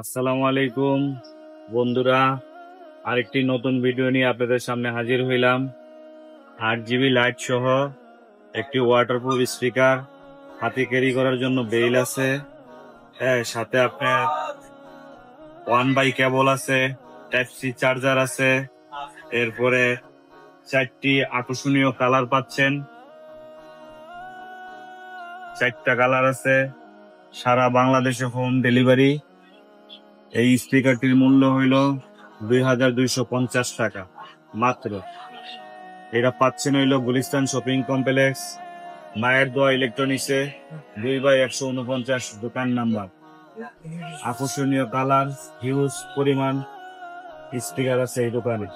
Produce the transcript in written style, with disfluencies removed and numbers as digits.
আসসালামু আলাইকুম বন্ধুরা, আরেকটি নতুন ভিডিও নিয়ে আপনাদের সামনে হাজির হইলাম। 8 জিবি লাইট সহ একটি ওয়াটারপ্রুফ স্পিকার, হাতে ক্যারি করার জন্য বেল আছে। হ্যাঁ, সাথে আপনার 1 বাই কেবল আছে, টাইপ সি চার্জার আছে। এরপরে 4টি আকর্ষণীয় কালার পাচ্ছেন, 4টা কালার আছে। সারা বাংলাদেশে হোম ডেলিভারি। এই স্পিকারটির মূল্য হইল 2250 টাকা মাত্র। এটা পাচ্ছেন হইল গুলিস্তান শপিং কমপ্লেক্স, মায়ের দোয়া ইলেকট্রনিক্সে, 2/149 দোকান নাম্বার। আকর্ষণীয় কালার, হিউজ পরিমাণ স্পিকার আছে এই দোকানে।